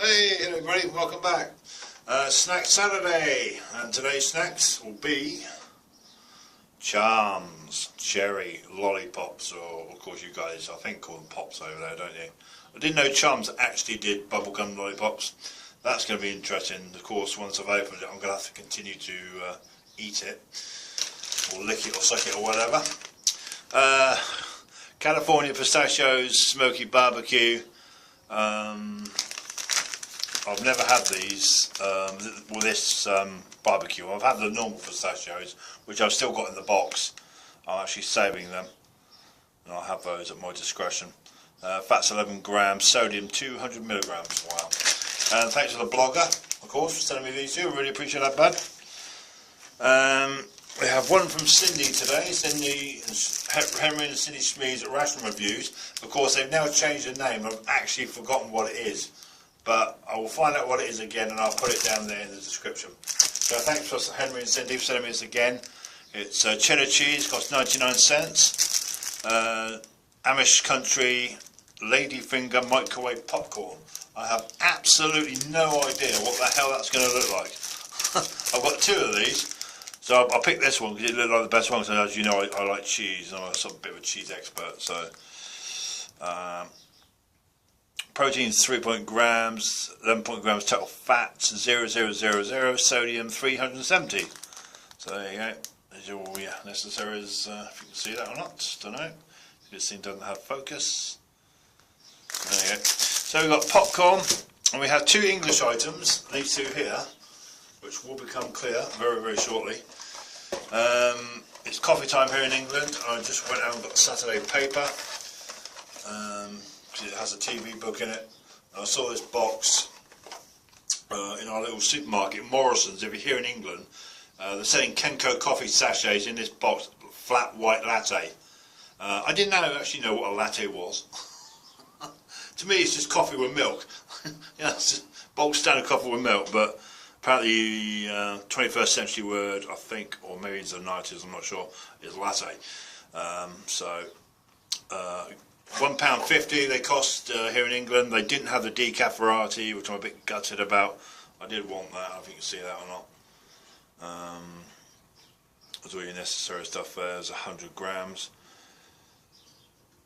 Hey everybody, welcome back. Snack Saturday, and today's snacks will be charms, cherry lollipops, or of course you guys I think call them pops over there, don't you? I didn't know charms actually did bubblegum lollipops. That's going to be interesting. Of course, once I've opened it I'm going to have to continue to eat it, or lick it or suck it or whatever. California pistachios, smoky barbecue. I've never had these with this barbecue. I've had the normal pistachios, which I've still got in the box. I'm actually saving them, and I'll have those at my discretion. Fat's 11 grams, sodium 200 milligrams. Wow! And thanks to the blogger, of course, for sending me these two. I really appreciate that, bud. We have one from Cindy today. Henry and Cindy Schmied's ration reviews. Of course, they've now changed the name. I've actually forgotten what it is, but I will find out what it is again, and I'll put it down there in the description. So thanks for Henry and Cindy for sending me this again. It's cheddar cheese, costs 99 cents. Amish country ladyfinger microwave popcorn. I have absolutely no idea what the hell that's going to look like. I've got two of these. So I picked this one because it looked like the best one. So as you know, I like cheese, and I'm a bit of a cheese expert. So protein 3 grams, 11 grams total fat, 0,000, sodium 370. So there you go. There's your necessaries. If you can see that or not, don't know. This thing doesn't have focus. There you go. So we've got popcorn, and we have two English items. These two here, which will become clear very, very shortly. It's coffee time here in England. I just went out and got the Saturday paper, because it has a TV book in it. And I saw this box in our little supermarket, Morrison's. If you're here in England, they're selling Kendo coffee sachets in this box, flat white latte. I didn't actually know what a latte was. To me, it's just coffee with milk. It's just bulk standard coffee with milk, but apparently, 21st century word, I think, or maybe it's the 90s, I'm not sure, is latte. £1.50 they cost here in England. They didn't have the decaf variety, which I'm a bit gutted about. I did want that, I don't know if you can see that or not. There's all your necessary stuff there. There's 100 grams.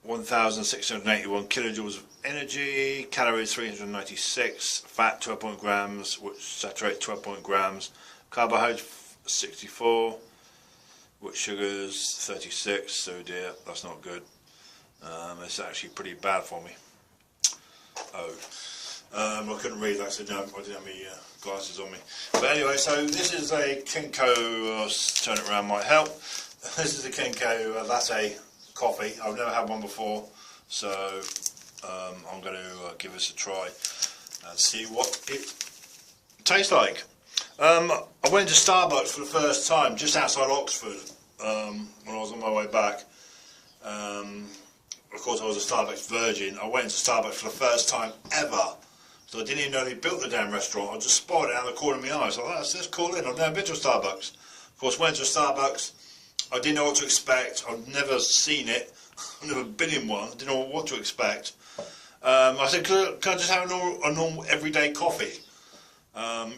1,681 kilojoules of energy, calories 396, fat 12 grams, which saturate 12 grams, carbohydrates 64, which sugars 36. So dear, that's not good. It's actually pretty bad for me. I couldn't read that, so no, I didn't have my glasses on me. But anyway, so this is a Kendo. Turn it around might help. This is a Kendo latte coffee. I've never had one before, so I'm going to give this a try and see what it tastes like. I went to Starbucks for the first time just outside Oxford when I was on my way back. Of course, I was a Starbucks virgin. I went into Starbucks for the first time ever, so I didn't even know they built the damn restaurant. I just spotted it out of the corner of my eye. So I thought, that's cool. I've never been to a Starbucks. Of course, went to a Starbucks. I didn't know what to expect. I've never seen it. I've never been in one. I didn't know what to expect. I said, can I just have a normal everyday coffee?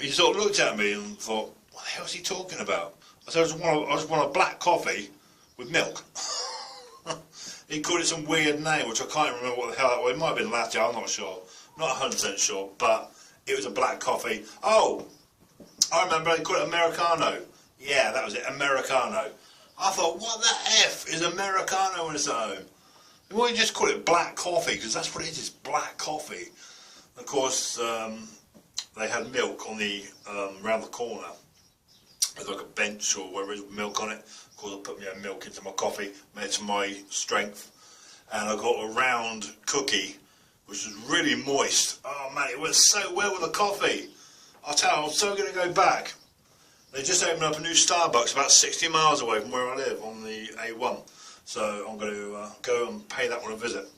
He sort of looked at me and thought, what the hell is he talking about? I said, I just want a black coffee with milk. He called it some weird name, which I can't remember what the hell that was. It might have been latte, I'm not sure. Not 100% sure, but it was a black coffee. Oh, I remember, they called it Americano. Yeah, that was it, Americano. I thought, what the F is Americano when it's at home? Why don't you just call it black coffee? Because that's what it is, it's black coffee. Of course, they had milk on the round the corner. There's like a bench or whatever, with milk on it. Of course, I put my own milk into my coffee, made it to my strength. And I got a round cookie, which was really moist. Oh man, it went so well with the coffee. I'll tell you, I'm so going to go back. They just opened up a new Starbucks about 60 miles away from where I live on the A1. So I'm going to go and pay that one a visit.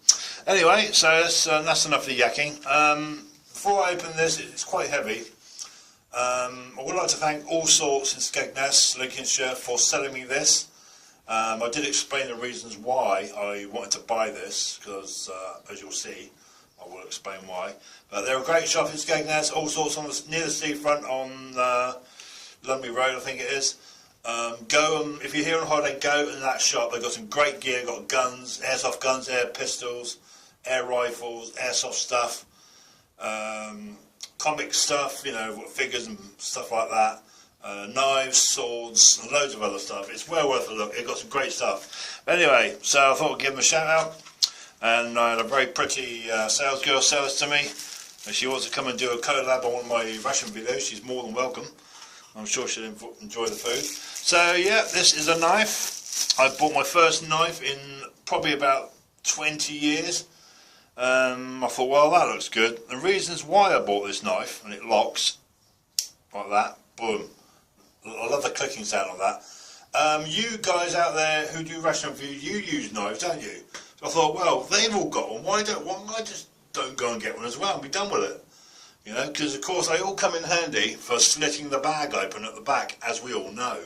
Anyway, so that's enough of the yakking. Before I open this, it's quite heavy. I would like to thank Allsorts of Skegness, Lincolnshire, for selling me this. I did explain the reasons why I wanted to buy this, because as you'll see, I will explain why. But they're a great shop in Skegness, all sorts on near the seafront on Lumley Road, I think it is. Go if you're here on holiday, go in that shop. They've got some great gear, got guns, airsoft guns, air pistols, air rifles, airsoft stuff, comic stuff, you know, figures and stuff like that. Knives, swords, and loads of other stuff. It's well worth a look. It's got some great stuff. But anyway, so I thought I'd give them a shout out. And I had a very pretty sales girl sell this to me. If she wants to come and do a collab on one of my ration videos, she's more than welcome. I'm sure she'll enjoy the food. So yeah, this is a knife. I bought my first knife in probably about 20 years. I thought, well, that looks good. The reasons why I bought this knife, and it locks like that, boom. I love the clicking sound of that. You guys out there who do ration reviews, you use knives, don't you? So I thought, well, they've all got one. Why I just don't go and get one as well and be done with it? You know, because of course they all come in handy for slitting the bag open at the back, as we all know,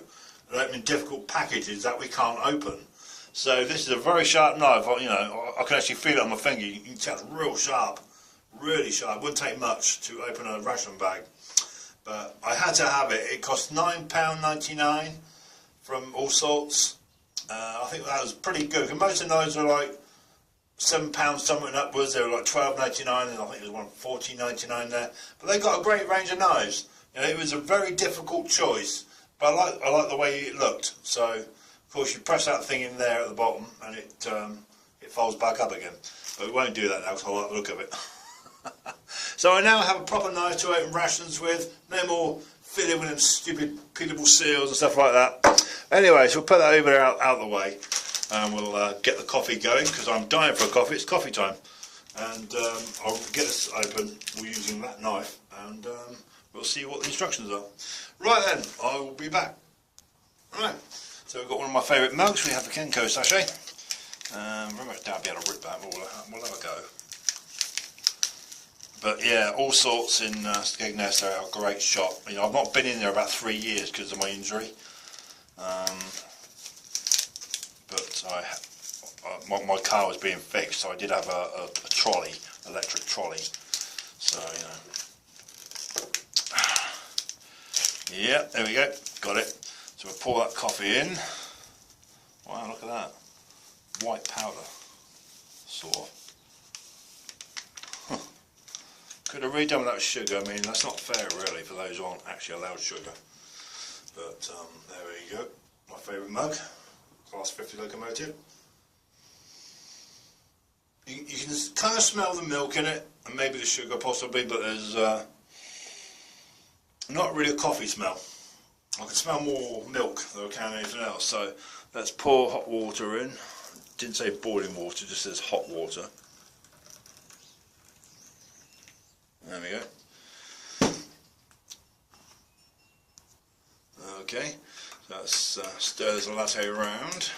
and opening difficult packages that we can't open. So this is a very sharp knife. You know, I can actually feel it on my finger. You can tell it's real sharp, really sharp. It wouldn't take much to open a ration bag. But I had to have it. It cost £9.99 from Allsorts. I think that was pretty good. And most of the knives are like £7 something upwards. They were like £12.99, and I think there was one £14.99 there. But they got a great range of knives. You know, it was a very difficult choice, but I like the way it looked. So of course you press that thing in there at the bottom, and it folds back up again. But we won't do that now because I like the look of it. So I now have a proper knife to open rations with. No more fiddling with them stupid peelable seals and stuff like that. Anyway, so we'll put that over there out the way, and we'll get the coffee going, because I'm dying for a coffee. It's coffee time, and I'll get this open using that knife, and we'll see what the instructions are. Right then, I will be back. Right, so we've got one of my favourite mugs. We have the Kendo sachet. Remember, I'll be able to rip that, but we'll have a go. But yeah, Allsorts in Skegness are a great shop. You know, I've not been in there about 3 years because of my injury. But my car was being fixed, so I did have a trolley, electric trolley. So, you know. Yeah, there we go, got it. So we'll pour that coffee in. Wow, look at that. White powder, sort of. Could have redone without sugar. I mean, that's not fair really for those who aren't actually allowed sugar. But there we go. My favourite mug, Class 50 locomotive. You can kind of smell the milk in it, and maybe the sugar possibly, but there's not really a coffee smell. I can smell more milk than I can anything else. So let's pour hot water in. Didn't say boiling water, just says hot water. There we go. Okay, so let's stir this latte around.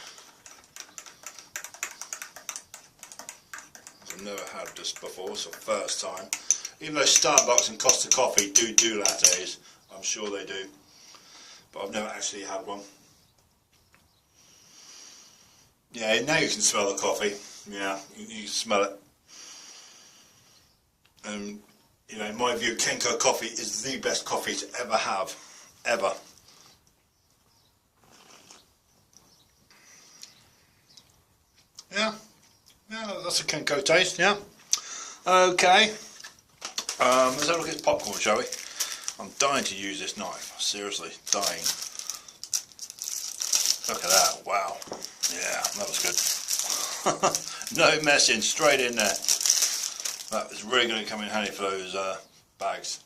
I've never had this before, it's the first time. Even though Starbucks and Costa Coffee do lattes, I'm sure they do, but I've never actually had one. Yeah, now you can smell the coffee. Yeah, you can smell it. You know, in my view, Kendo coffee is the best coffee to ever have, ever. Yeah, that's a Kendo taste. Yeah. Okay. Let's have a look at popcorn, shall we? I'm dying to use this knife. Seriously, dying. Look at that! Wow. Yeah, that was good. No messing, straight in there. That is really going to come in handy for those bags.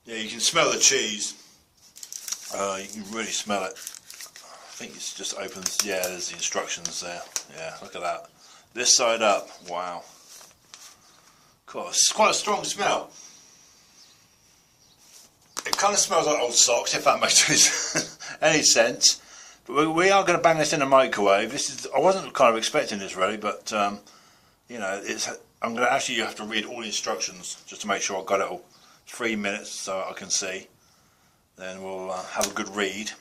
Yeah, you can smell the cheese. You can really smell it. I think it just opens. Yeah, there's the instructions there. Yeah, look at that. This side up. Wow. Cool. It's quite a strong smell. It kind of smells like old socks, if that makes any sense. But we are going to bang this in the microwave. This is. I wasn't kind of expecting this really, but. You know, I'm going to actually have to read all the instructions just to make sure I got it all. 3 minutes so I can see. Then we'll have a good read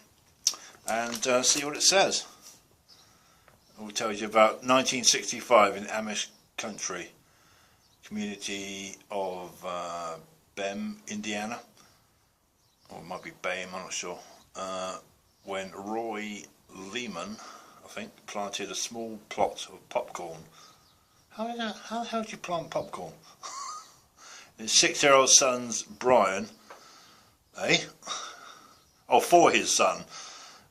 and see what it says. It will tell you about 1965 in Amish country community of Bem, Indiana, or it might be Bame, I'm not sure, when Roy Lehman, I think, planted a small plot of popcorn. How the hell do you plant popcorn? His 6-year-old son's Brian, for his son.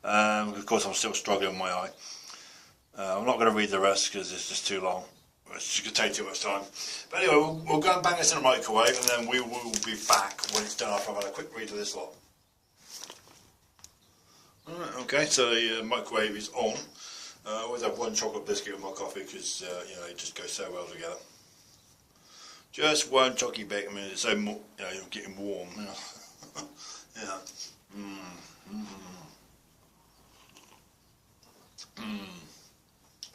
Of course, I'm still struggling with my eye. I'm not going to read the rest because it's just too long. It's just going to take too much time. But anyway, we'll go and bang this in the microwave, and then we will be back when it's done after I've had a quick read of this lot. Alright, okay, so the microwave is on. I always have one chocolate biscuit with my coffee because you know, it just goes so well together. Just one chocolate bit. I mean, it's so you know, you're getting warm. You know. Yeah.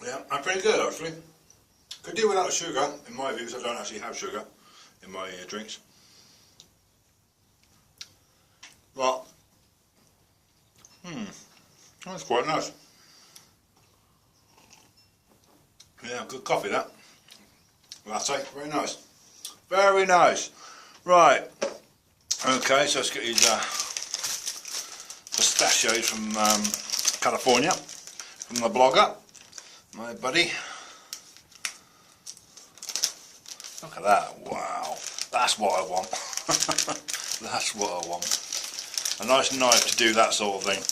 Yeah, I'm pretty good actually. Could do without sugar, in my view, because I don't actually have sugar in my drinks. But, that's quite nice. Yeah, good coffee that. Latte, very nice. Very nice. Right. Okay, so let's get these pistachios from California, from the blogger, my buddy. Look at that, wow. That's what I want. That's what I want. A nice knife to do that sort of thing.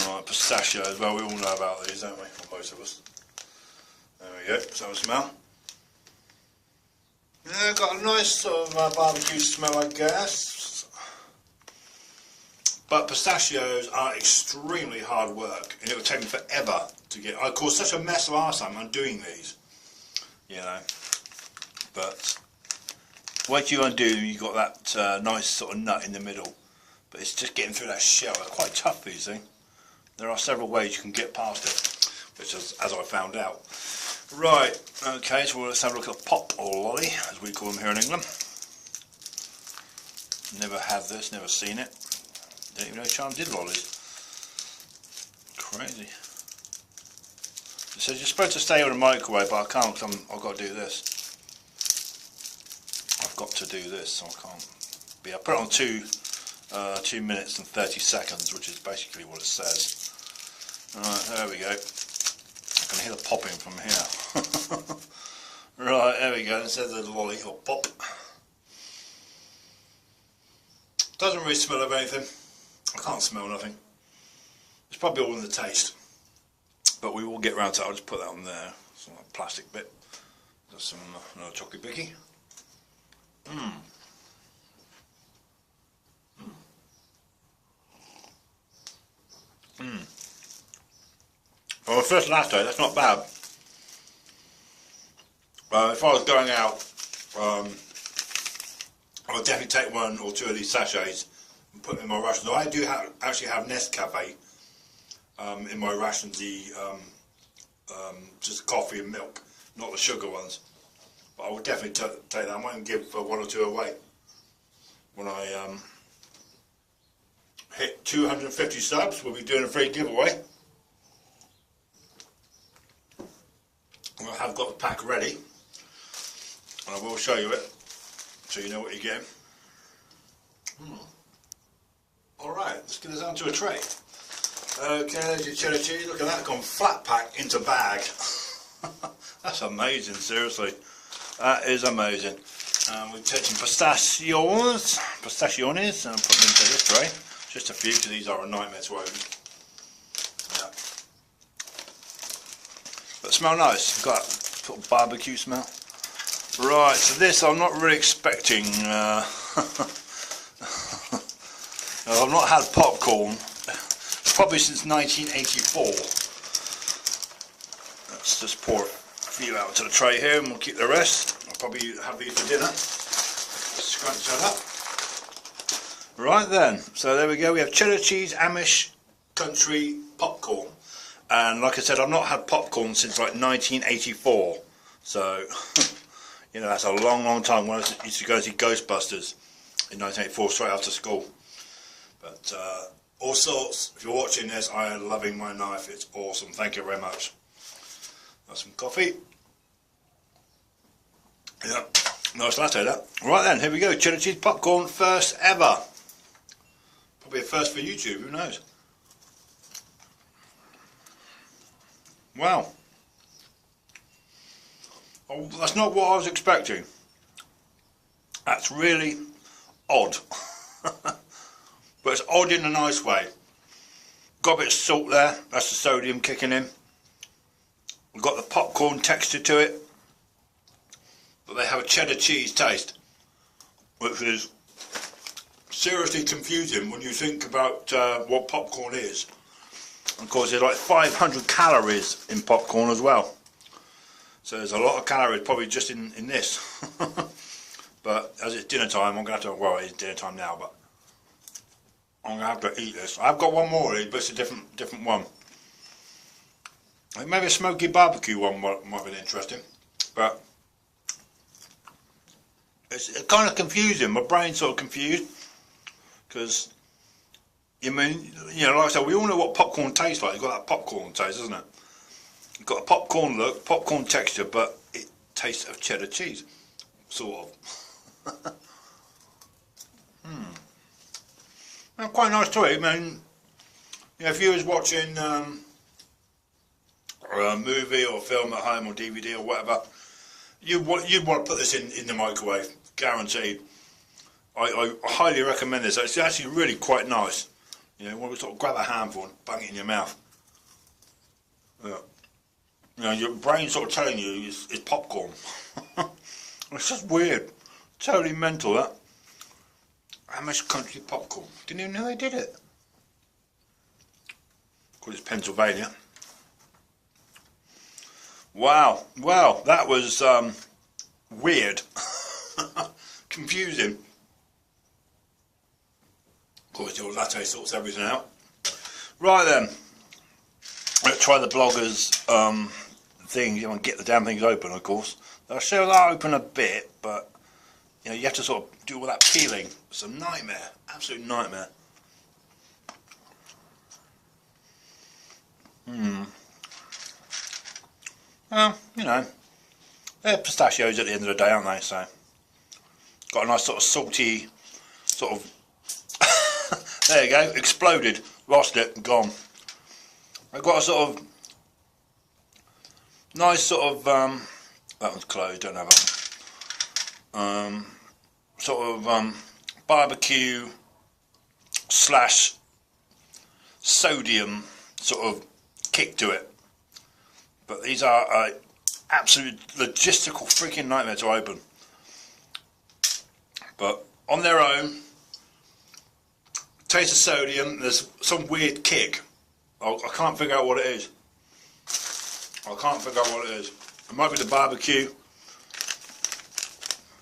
Alright, pistachios, well we all know about these, don't we? Well, most of us. There we go, let's have a smell. Yeah, got a nice sort of barbecue smell, I guess. But pistachios are extremely hard work, and it will take me forever to get. I cause such a mess of arse I'm doing these, you know. But what you want to do, you got that nice sort of nut in the middle, but it's just getting through that shell. They're quite tough, these things. There are several ways you can get past it, which is, as I found out. Right, okay, so let's have a look at pop or lolly, as we call them here in England. Never had this, never seen it. Didn't even know Charm did lollies. Crazy. It says you're supposed to stay on the microwave, but I can't because I've got to do this. I've got to do this, so I can't. But yeah, I put it on 2 minutes and 30 seconds, which is basically what it says. Alright, there we go. I can hear the popping from here. Right, there we go. It says the lolly or pop. Doesn't really smell of anything. I can't smell nothing. It's probably all in the taste. But we will get round to it. I'll just put that on there. Some plastic bit. Got some another chocolate bicky. Well, the first latte, that's not bad. If I was going out, I would definitely take 1 or 2 of these sachets and put them in my rations. I do actually have Nescafe in my rations, just coffee and milk, not the sugar ones. But I would definitely take that. I might give 1 or 2 away when I hit 250 subs. We'll be doing a free giveaway. I have got the pack ready, and I will show you it, so you know what you're getting. Alright, let's get this onto a tray. Okay, there's your cheddar cheese. Look at that, gone flat pack into bag. That's amazing, seriously. That is amazing. We've taken pistachios, and put them into this tray. Just a few, because these are a nightmare to open. Yeah. But smell nice. It's got that sort of barbecue smell. Right, so this I'm not really expecting. I've not had popcorn probably since 1984. Let's just pour a few out to the tray here, and we'll keep the rest. I'll probably have these for dinner. Scrunch that up. Right then, so there we go. We have cheddar cheese, Amish country popcorn. And like I said, I've not had popcorn since like 1984. So, you know, that's a long, long time. When I used to go see Ghostbusters in 1984, straight after school. But Allsorts, if you're watching this, I am loving my knife. It's awesome. Thank you very much. Got some coffee. Yeah, nice latte that. Right then, here we go. Cheddar cheese popcorn, first ever. Probably a first for YouTube, who knows? Wow. Oh, that's not what I was expecting. That's really odd. But it's odd in a nice way. Got a bit of salt there, that's the sodium kicking in. We've got the popcorn texture to it. But they have a cheddar cheese taste, which is seriously confusing when you think about what popcorn is. And of course there's like 500 calories in popcorn as well. So there's a lot of calories probably just in this. But as it's dinner time, I'm going to have to, well, it's dinner time now, but I'm going to have to eat this. I've got one more, but it's a different one. Maybe a smoky barbecue one might be interesting. But it's kind of confusing. My brain's sort of confused. Because, I mean, you know, like I said, we all know what popcorn tastes like. You've got that popcorn taste, isn't it? You've got a popcorn look, popcorn texture, but it tastes of cheddar cheese. Sort of. Well, quite nice to eat. I mean, you know, if you was watching a movie or film at home or DVD or whatever, you'd want to put this in the microwave, guaranteed. I highly recommend this. It's actually really quite nice. You know, when we sort of grab a handful and bang it in your mouth. Yeah. You know, your brain's sort of telling you it's popcorn. It's just weird. Totally mental, that. Amish country popcorn. Didn't even know they did it. Of course, it's Pennsylvania. Wow. Well, that was weird. Confusing. Of course, your latte sorts everything out. Right then. Let's try the bloggers thing. You want to get the damn things open, of course. They'll show that open a bit, but you know, you have to sort of do all that peeling. It's a nightmare, absolute nightmare. Well, you know, they're pistachios at the end of the day, aren't they? So, got a nice sort of salty, sort of. There you go, exploded, lost it, gone. I've got a sort of nice sort of. That one's closed, don't have it. Sort of barbecue slash sodium sort of kick to it. But these are absolute logistical freaking nightmare to open. But on their own, taste of sodium, there's some weird kick. I can't figure out what it is. I can't figure out what it is. It might be the barbecue.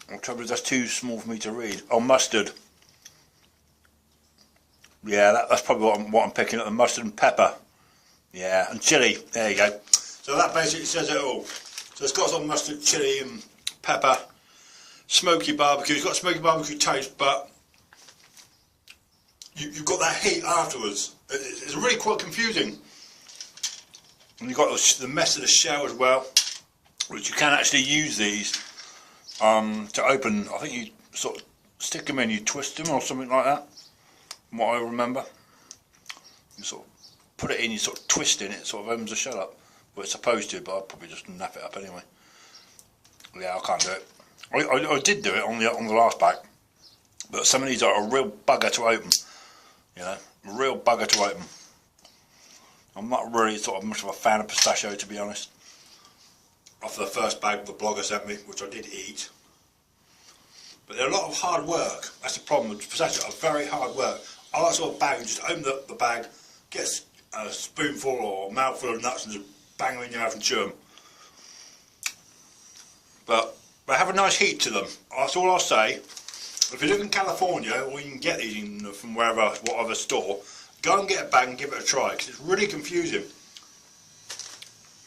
The trouble is that's too small for me to read. Oh, mustard. Yeah, that's probably what I'm picking up. The mustard and pepper. Yeah, and chilli. There you go. So that basically says it all. So it's got some mustard, chilli and pepper. Smoky barbecue. It's got smoky barbecue taste, but you've got that heat afterwards. It's really quite confusing. And you've got the mess of the shell as well, which you can actually use these to open. I think you sort of stick them in, you twist them or something like that, from what I remember. You sort of put it in, you sort of twist in, it sort of opens the shell up. Well, it's supposed to, but I'll probably just nap it up anyway. Yeah, I can't do it. I did do it on the last bag, but some of these are a real bugger to open. You know, a real bugger to open. I'm not really sort of much of a fan of pistachio, to be honest. After the first bag the blogger sent me, which I did eat. But they're a lot of hard work. That's the problem with pistachio, very hard work. I like sort of bag, just open the bag, get a spoonful or a mouthful of nuts and just bang them in your mouth and chew them. But they have a nice heat to them. That's all I'll say. If you live in California, or you can get these from wherever, whatever store, go and get a bag and give it a try, because it's really confusing.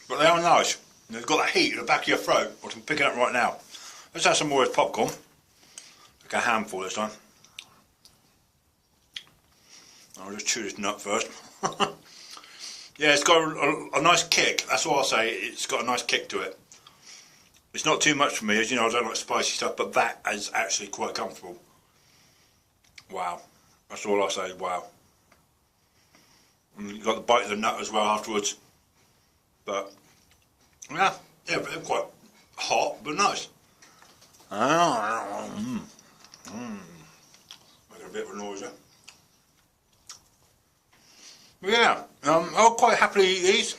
But they are nice. They've got that heat in the back of your throat, which I'm picking up right now. Let's have some more of this popcorn. Like a handful this time. I'll just chew this nut first. Yeah, it's got a nice kick. That's all I'll say. It's got a nice kick to it. It's not too much for me, as you know, I don't like spicy stuff, but that is actually quite comfortable. Wow. That's all I say, wow. And you got the bite of the nut as well afterwards. But, yeah, they're quite hot, but nice. Making a bit of a noise there. But yeah, I'll quite happily eat these.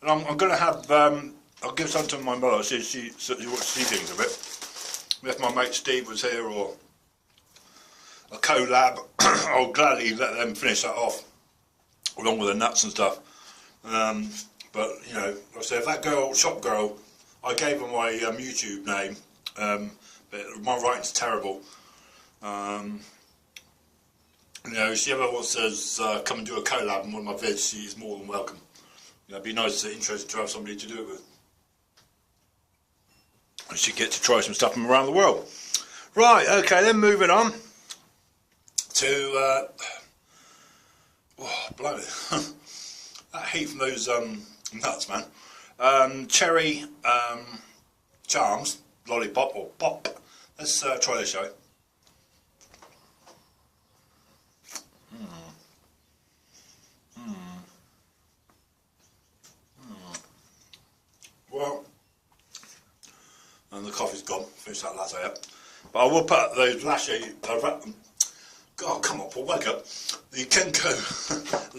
And I'm going to have, I'll give some to my mother, see what she thinks of it. If my mate Steve was here, or a collab, I'll gladly let them finish that off, along with the nuts and stuff. But, you know, like I said, if that girl, shop girl, I gave her my YouTube name, but my writing's terrible. You know, if she ever wants to come and do a collab on one of my vids, she's more than welcome. You know, it'd be nice and interesting to have somebody to do it with. And she'd get to try some stuff from around the world. Right, okay, then moving on to, oh, blimey, that heat from those nuts, man. Cherry charms, lollipop or pop. Let's try this, shall we? Well, and the coffee's gone. Finish that latte up. But I will put those latte. God, come on, Paul, wake up. The kendo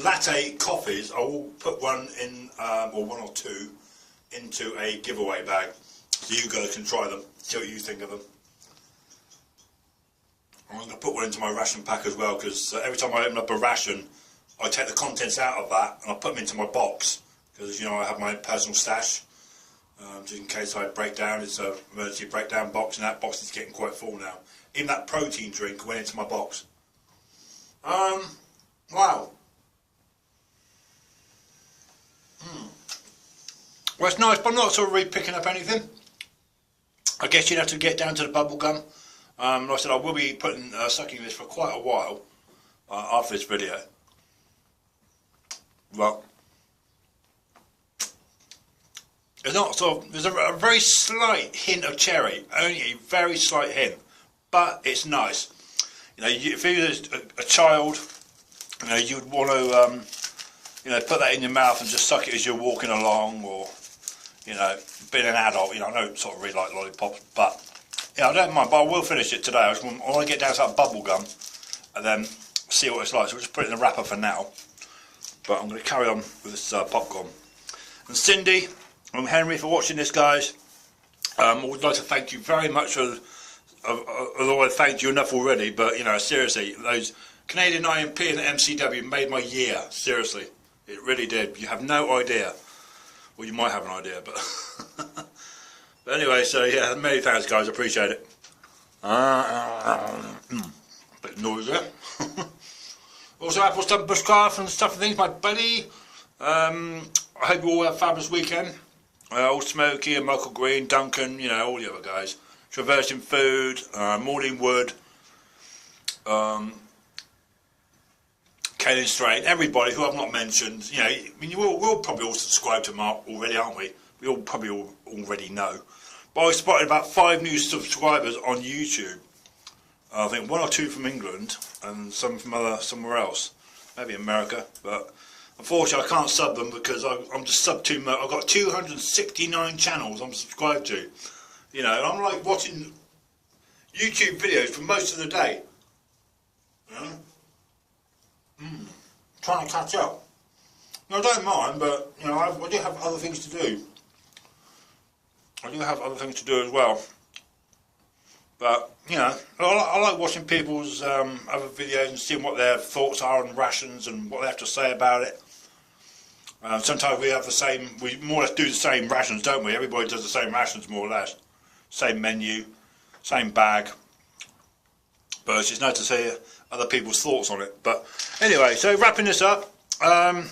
latte coffees. I will put one in, or one or two, into a giveaway bag, so you guys can try them. See what you think of them. I'm going to put one into my ration pack as well, because every time I open up a ration, I take the contents out of that and I put them into my box, because as you know, I have my personal stash. Just in case I break down, it's an emergency breakdown box, and that box is getting quite full now. Even that protein drink went into my box. Wow. Well, it's nice, but I'm not sort of really picking up anything. I guess you'd have to get down to the bubble gum. Like I said, I will be sucking this for quite a while after this video. Well, there's not sort of, there's a very slight hint of cherry, only a very slight hint, but it's nice. You know, if you was a child, you know, you'd want to, you know, put that in your mouth and just suck it as you're walking along, or, you know, being an adult, you know, I don't sort of really like lollipops, but, yeah, I don't mind, but I will finish it today. I want to get down to that bubble gum, and then see what it's like. So we'll just put it in the wrapper for now, but I'm going to carry on with this popcorn. And Cindy and Henry for watching this, guys. I would like to thank you very much for, although I thanked you enough already, but you know, seriously, those Canadian IMP and MCW made my year, seriously, it really did. You have no idea, well, you might have an idea, but but anyway, so yeah, many thanks, guys, appreciate it. Bit noisy there. Also, Apple's done bushcraft and stuff and things, my buddy. I hope you all have a fabulous weekend. All Smokey and Michael Green, Duncan, you know, all the other guys. Traversing Food, Morning Wood, Kaylin Strain, everybody who I've not mentioned. You know, I mean, we'll probably all subscribe to Mark already, aren't we? We all probably already know. But I spotted about 5 new subscribers on YouTube. I think 1 or 2 from England and some from somewhere else, maybe America. But unfortunately, I can't sub them because I'm just sub too much. I've got 269 channels I'm subscribed to. You know, and I'm like watching YouTube videos for most of the day. You know? Trying to catch up. No, I don't mind, but you know, I do have other things to do. I do have other things to do as well. But you know, I like watching people's other videos and seeing what their thoughts are on rations and what they have to say about it. Sometimes we have the same, we more or less do the same rations, don't we? Everybody does the same rations, more or less. Same menu, same bag. But it's just nice to see other people's thoughts on it. But anyway, so wrapping this up, the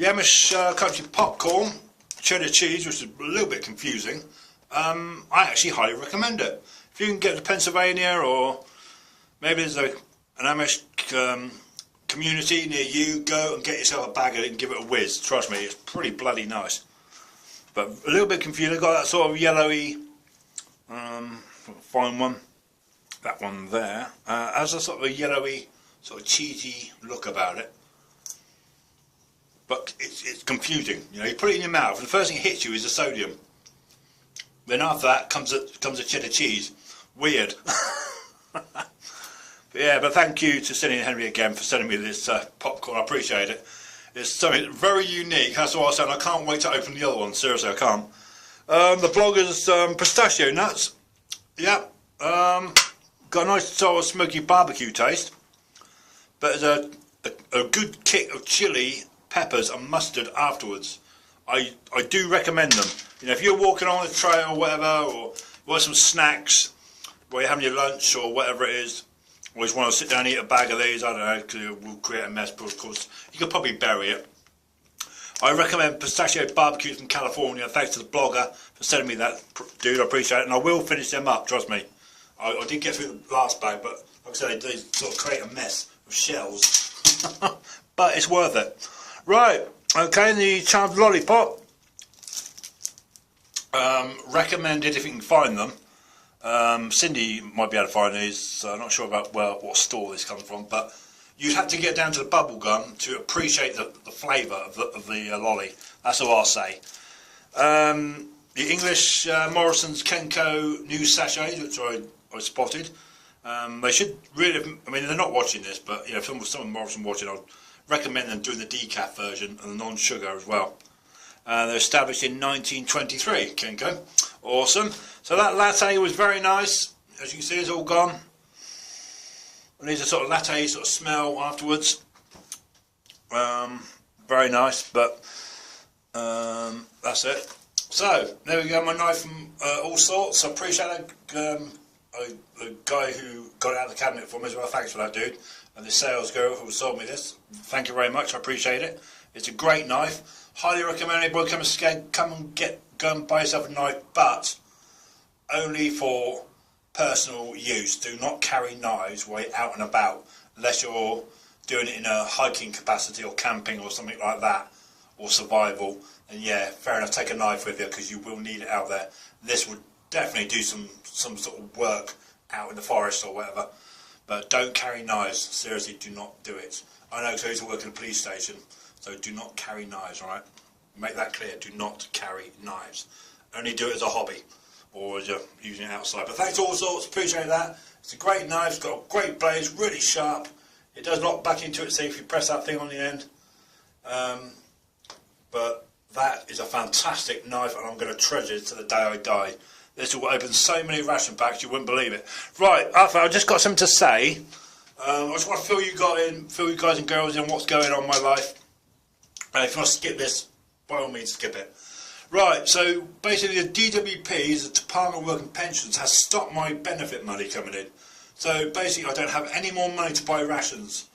Amish country popcorn, cheddar cheese, which is a little bit confusing. I actually highly recommend it. If you can get to Pennsylvania, or maybe there's an Amish community near you, go and get yourself a bag of it and give it a whiz. Trust me, it's pretty bloody nice. but a little bit confused. I've got that sort of yellowy, fine one, that one there, has a sort of a yellowy, sort of cheesy look about it. But it's confusing, you know. You put it in your mouth, and the first thing that hits you is the sodium. Then after that comes a cheddar cheese. Weird. But thank you to Cindy and Henry again for sending me this popcorn. I appreciate it. It's something very unique. That's what I was saying. I can't wait to open the other one. Seriously, I can't. The blogger's pistachio nuts. Yeah. Got a nice sort of smoky barbecue taste. But there's a good kick of chili, peppers and mustard afterwards. I do recommend them. You know, if you're walking on the trail or whatever, or you want some snacks while you're having your lunch or whatever it is, or just want to sit down and eat a bag of these, I don't know, because it will create a mess, but of course you could probably bury it. I recommend pistachio barbecue from California. Thanks to the blogger for sending me that, dude. I appreciate it, and I will finish them up. Trust me. I did get through the last bag, but like I said, they sort of create a mess of shells. But it's worth it. Right. Okay. The charmed lollipop. Recommended if you can find them. Cindy might be able to find these. I'm not sure about what store this comes from, but you'd have to get down to the bubble gum to appreciate the flavour of the lolly. That's all I'll say. The English Morrison's Kendo new sachets, which I spotted. They should really. I mean, they're not watching this, but you know, if someone Morrison watching, I'd recommend them doing the decaf version and the non-sugar as well. They're established in 1923. Kendo, awesome. So that latte was very nice. As you can see, it's all gone. And there's a sort of latte sort of smell afterwards. Very nice, but that's it. So there we go. My knife from Allsorts. I appreciate that. The guy who got it out of the cabinet for me as well. Thanks for that, dude. And the sales girl who sold me this. Thank you very much. I appreciate it. It's a great knife. Highly recommend anybody come and go and buy yourself a knife, but only for personal use. Do not carry knives while you're out and about, unless you're doing it in a hiking capacity or camping or something like that, or survival. And yeah, fair enough, take a knife with you because you will need it out there. This would definitely do some sort of work out in the forest or whatever. But don't carry knives. Seriously, do not do it. I know, because I used to work in a police station, so do not carry knives, alright? Make that clear, do not carry knives. Only do it as a hobby, or as you're using it outside. But thanks to Allsorts, appreciate that. It's a great knife, it's got a great blade, really sharp. It does lock back into it, see if you press that thing on the end. But that is a fantastic knife, and I'm going to treasure it to the day I die. This will open so many ration packs, you wouldn't believe it. Right, Arthur, I've just got something to say. I just want to fill you guys and girls in what's going on in my life. If you want to skip this, by all means skip it. Right, so basically the DWP, the Department of Work and Pensions, has stopped my benefit money coming in. So basically I don't have any more money to buy rations.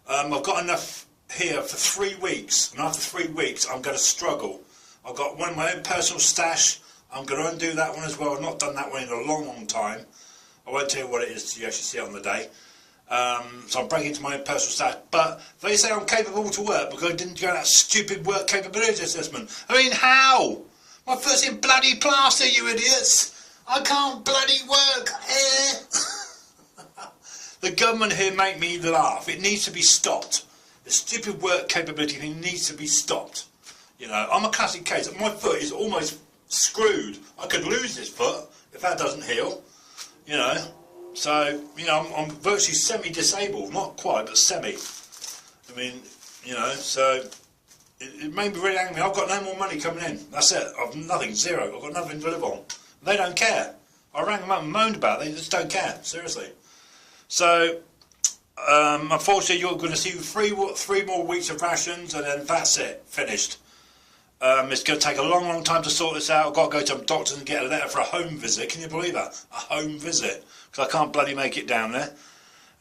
I've got enough here for 3 weeks, and after 3 weeks I'm going to struggle. I've got my own personal stash. I'm going to undo that one as well. I've not done that one in a long time. I won't tell you what it is till you actually see it on the day. So I'm breaking into my own personal stash, but they say I'm capable to work because I didn't go that stupid work capability assessment. I mean, how? My foot's in bloody plaster, you idiots! I can't bloody work! The government here make me laugh. It needs to be stopped. The stupid work capability thing needs to be stopped. You know, I'm a classic case. My foot is almost screwed. I could lose this foot if that doesn't heal. You know. So, you know, I'm virtually semi-disabled, not quite, but semi. I mean, you know, so it made me really angry. I've got no more money coming in. That's it. I've nothing, zero. I've got nothing to live on. They don't care. I rang them up and moaned about it. They just don't care, seriously. So, unfortunately, you're going to see three more weeks of rations, and then that's it, finished. It's going to take a long time to sort this out. I've got to go to a doctor and get a letter for a home visit. Can you believe that? A home visit. Because I can't bloody make it down there.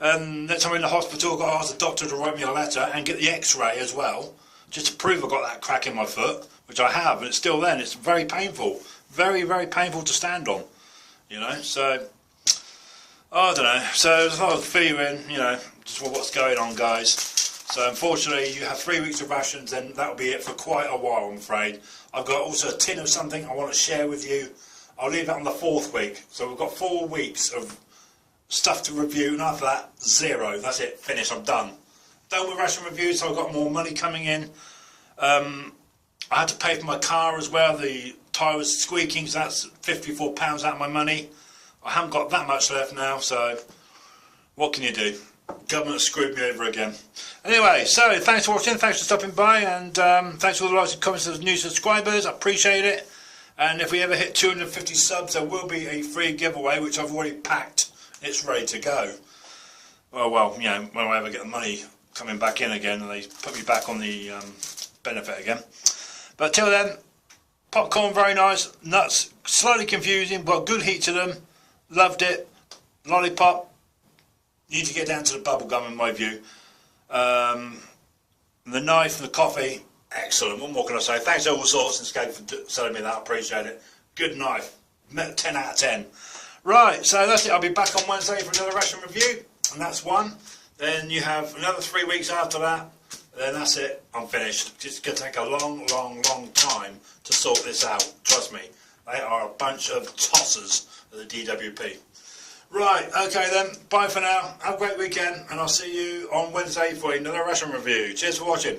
Next time I'm in the hospital, I've got to ask the doctor to write me a letter and get the x-ray as well, just to prove I've got that crack in my foot, which I have, and it's still there, and it's very painful. Very, very painful to stand on. You know, so, I don't know. So as far as feeling, you know, just what's going on, guys. So unfortunately you have 3 weeks of rations, then that'll be it for quite a while, I'm afraid. I've got also a tin of something I want to share with you. I'll leave that on the 4th week. So we've got 4 weeks of stuff to review, and after that, 0. That's it, finished, I'm done. Done with ration reviews, so I've got more money coming in. I had to pay for my car as well. The tyre was squeaking, so that's £54 out of my money. I haven't got that much left now, so what can you do? Government screwed me over again. Anyway, so thanks for watching, thanks for stopping by, and thanks for all the likes and comments of new subscribers. I appreciate it. And if we ever hit 250 subs, there will be a free giveaway, which I've already packed. It's ready to go. Well, you know, when I ever get the money coming back in again, and they put me back on the benefit again. But till then, popcorn very nice, nuts slightly confusing, but good heat to them. Loved it. Lollipop. Need to get down to the bubble gum in my view. The knife and the coffee, excellent. What more can I say? Thanks to Allsorts of Skegness for selling me that. I appreciate it. Good knife. 10 out of 10. Right, so that's it. I'll be back on Wednesday for another ration review, and that's one. Then you have another 3 weeks after that. Then that's it. I'm finished. It's going to take a long time to sort this out. Trust me. They are a bunch of tossers at the DWP. Right, okay then, bye for now, have a great weekend, and I'll see you on Wednesday for another ration review. Cheers for watching.